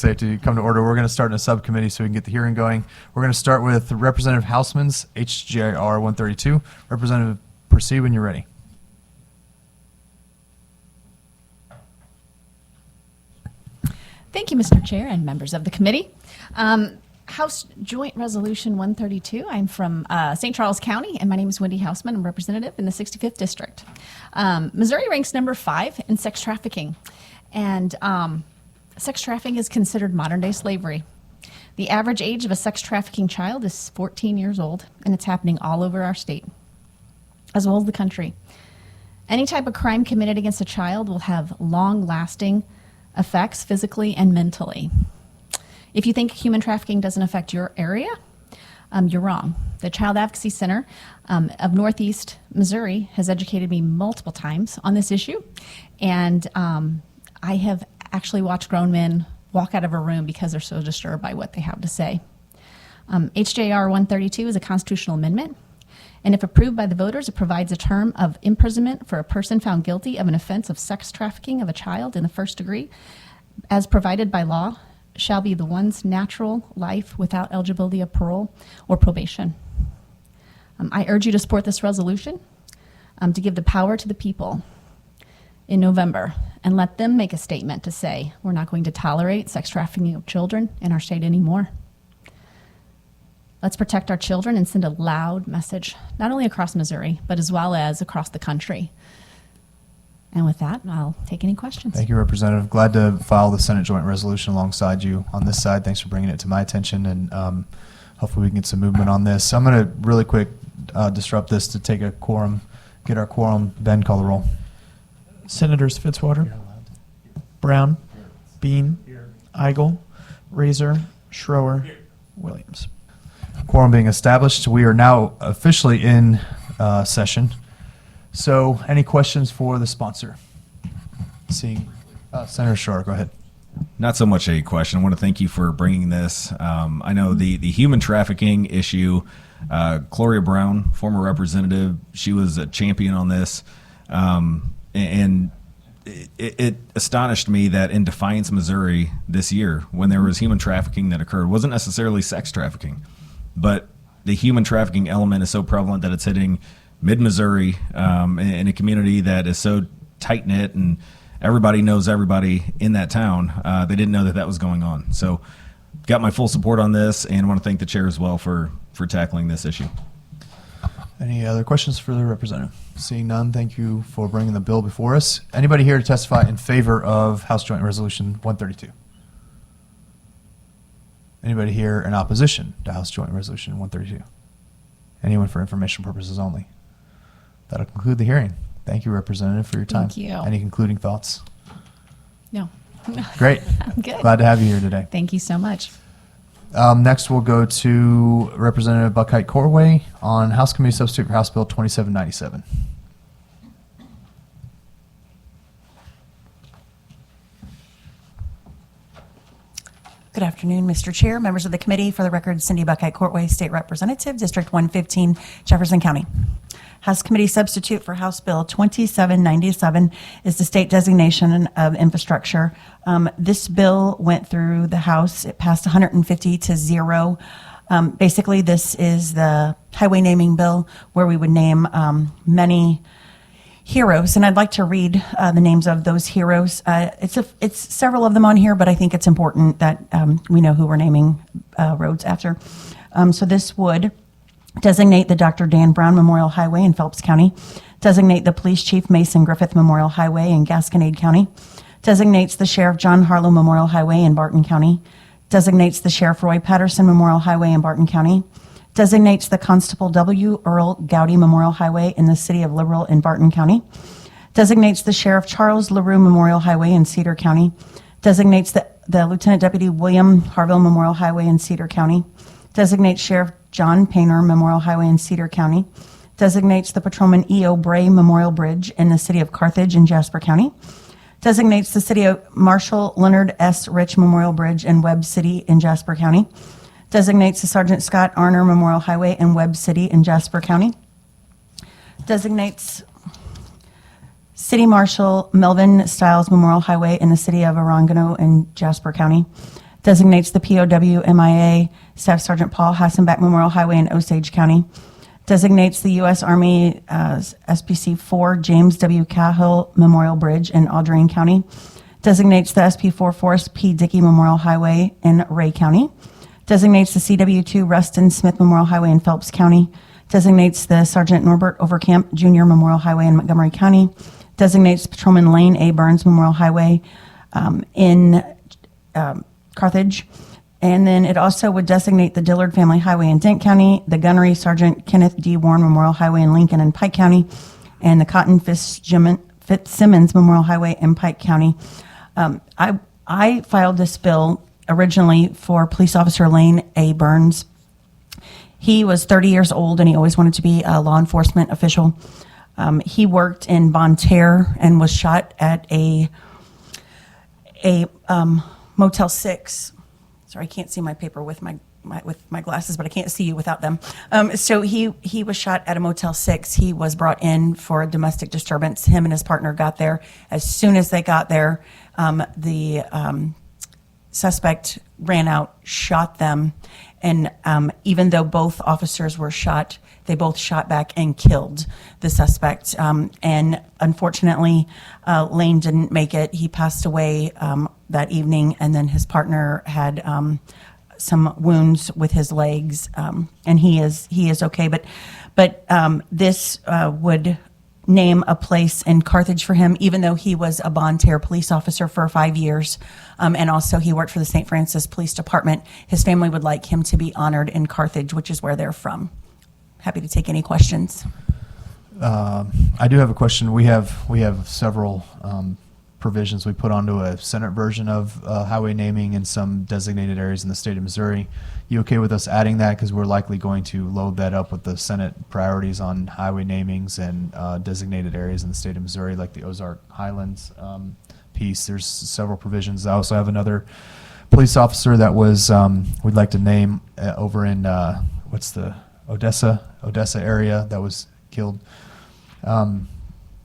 Safety come to order. We're going to start in a subcommittee so we can get the hearing going. We're going to start with Representative Hausman's HJR132. Representative, proceed when you're ready. Thank you, Mr. Chair and members of the committee. House Joint Resolution 132. I'm from St. Charles County, and my name is Wendy Hausman. I'm representative in the 65th District. Missouri ranks number 5 in sex trafficking, and sex trafficking is considered modern-day slavery. The average age of a sex trafficking child is 14 years old, and it's happening all over our state, as well as the country. Any type of crime committed against a child will have long-lasting effects physically and mentally. If you think human trafficking doesn't affect your area, you're wrong. The Child Advocacy Center of Northeast Missouri has educated me multiple times on this issue, and I have actually watched grown men walk out of a room because they're so disturbed by what they have to say. HJR 132 is a constitutional amendment, and if approved by the voters, it provides a term of imprisonment for a person found guilty of an offense of sex trafficking of a child in the first degree, as provided by law, shall be the one's natural life without eligibility of parole or probation. I urge you to support this resolution to give the power to the people in November and let them make a statement to say we're not going to tolerate sex trafficking of children in our state anymore. Let's protect our children and send a loud message, not only across Missouri, but as well as across the country. And with that, I'll take any questions. Thank you, Representative. Glad to file the Senate Joint Resolution alongside you on this side. Thanks for bringing it to my attention, and hopefully we can get some movement on this. I'm going to really quick disrupt this to take a quorum, get our quorum. Ben, call the roll. Senators Fitzwater, Brown, Bean, Eigel, Razor, Schroer, Williams. Quorum being established, we are now officially in session. So, any questions for the sponsor? Seeing Senator Schroer, go ahead. Not so much a question. I want to thank you for bringing this. I know the human trafficking issue, Gloria Brown, former representative, she was a champion on this. And it astonished me that in Defiance, Missouri this year, when there was human trafficking that occurred, wasn't necessarily sex trafficking, but the human trafficking element is so prevalent that it's hitting mid-Missouri in a community that is so tight-knit and everybody knows everybody in that town. They didn't know that that was going on. So got my full support on this, and I want to thank the chair as well for tackling this issue. Any other questions for the representative? Seeing none, thank you for bringing the bill before us. Anybody here to testify in favor of House Joint Resolution 132? Anybody here in opposition to House Joint Resolution 132? Anyone for information purposes only? That'll conclude the hearing. Thank you, Representative, for your time. Thank you. Any concluding thoughts? No. Great. I'm good. Glad to have you here today. Thank you so much. Next, we'll go to Representative Buchheit Courtway on House Committee Substitute for House Bill 2797. Good afternoon, Mr. Chair, members of the committee. For the record, Cindy Buchheit Courtway, State Representative, District 115, Jefferson County. House Committee Substitute for House Bill 2797 is the state designation of infrastructure. This bill went through the House. It passed 150 to 0. Basically, this is the highway naming bill where we would name many heroes, and I'd like to read the names of those heroes. It's several of them on here, but I think it's important that we know who we're naming roads after. So this would designate the Dr. Dan Brown Memorial Highway in Phelps County, designate the Police Chief Mason Griffith Memorial Highway in Gasconade County, designates the Sheriff John Harlow Memorial Highway in Barton County, designates the Sheriff Roy Patterson Memorial Highway in Barton County, designates the Constable W. Earl Gowdy Memorial Highway in the City of Liberal in Barton County, designates the Sheriff Charles LaRue Memorial Highway in Cedar County, designates the Lieutenant Deputy William Harville Memorial Highway in Cedar County, designates Sheriff John Painter Memorial Highway in Cedar County, designates the Patrolman E.O. Bray Memorial Bridge in the City of Carthage in Jasper County, designates the City of Marshall Leonard S. Rich Memorial Bridge in Webb City in Jasper County, designates the Sergeant Scott Arner Memorial Highway in Webb City in Jasper County, designates City Marshal Melvin Stiles Memorial Highway in the City of Orangano in Jasper County, Designates the POW MIA Staff Sergeant Paul Hassenbeck Memorial Highway in Osage County. Designates the U.S. Army SPC-4 James W. Cahill Memorial Bridge in Audrain County. Designates the SP-4 Forrest P. Dickey Memorial Highway in Ray County. Designates the CW2 Rustin Smith Memorial Highway in Phelps County. Designates the Sergeant Norbert Overcamp Jr. Memorial Highway in Montgomery County. Designates Patrolman Lane A. Burns Memorial Highway in Carthage. And then it also would designate the Dillard Family Highway in Dent County, the Gunnery Sergeant Kenneth D. Warren Memorial Highway in Lincoln and Pike County, and the Cotton Fitzsimmons Memorial Highway in Pike County. I filed this bill originally for Police Officer Lane A. Burns. He was 30 years old and he always wanted to be a law enforcement official. He worked in Bonne Terre and was shot at a Motel 6. Sorry, I can't see my paper with my glasses, but I can't see you without them. So he was shot at a Motel 6. He was brought in for a domestic disturbance. Him and his partner got there. As soon as they got there, the suspect ran out, shot them, and even though both officers were shot, they both shot back and killed the suspect. And unfortunately, Lane didn't make it. He passed away that evening, and then his partner had some wounds with his legs, and he is okay. But this would name a place in Carthage for him, even though he was a Bonne Terre police officer for 5 years, and also he worked for the St. Francis Police Department. His family would like him to be honored in Carthage, which is where they're from. Happy to take any questions. I do have a question. We have several provisions we put onto a Senate version of highway naming in some designated areas in the state of Missouri. You okay with us adding that? Because we're likely going to load that up with the Senate priorities on highway namings and designated areas in the state of Missouri, like the Ozark Highlands piece. There's several provisions. I also have another police officer that was we'd like to name over in what's the Odessa area that was killed.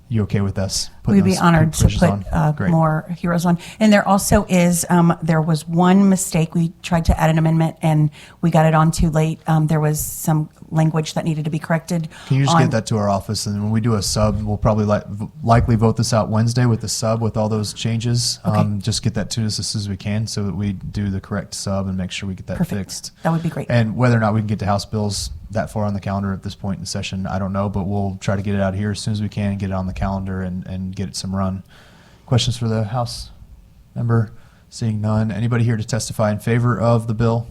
You okay with us putting We'd be those honored to provisions on? put Great. more heroes on. And there also is, there was one mistake. We tried to add an amendment and we got it on too late. There was some language that needed to be corrected. Can you just on- get that to our office, and when we do a sub, we'll probably likely vote this out Wednesday with the sub with all those changes. Okay. Just get that to us as soon as we can, so that we do the correct sub and make sure we get that Perfect. fixed. That would be great. And whether or not we can get to House bills that far on the calendar at this point in the session, I don't know, but we'll try to get it out here as soon as we can and get it on the calendar and get it some run. Questions for the House member? Seeing none. Anybody here to testify in favor of the bill?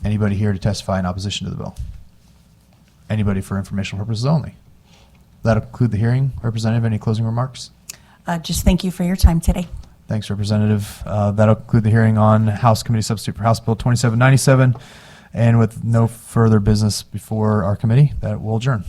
Anybody here to testify in opposition to the bill? Anybody for informational purposes only? That'll conclude the hearing. Representative, any closing remarks? Just thank you for your time today. Thanks, Representative. That'll conclude the hearing on House Committee Substitute for House Bill 2797. And with no further business before our committee, that will adjourn.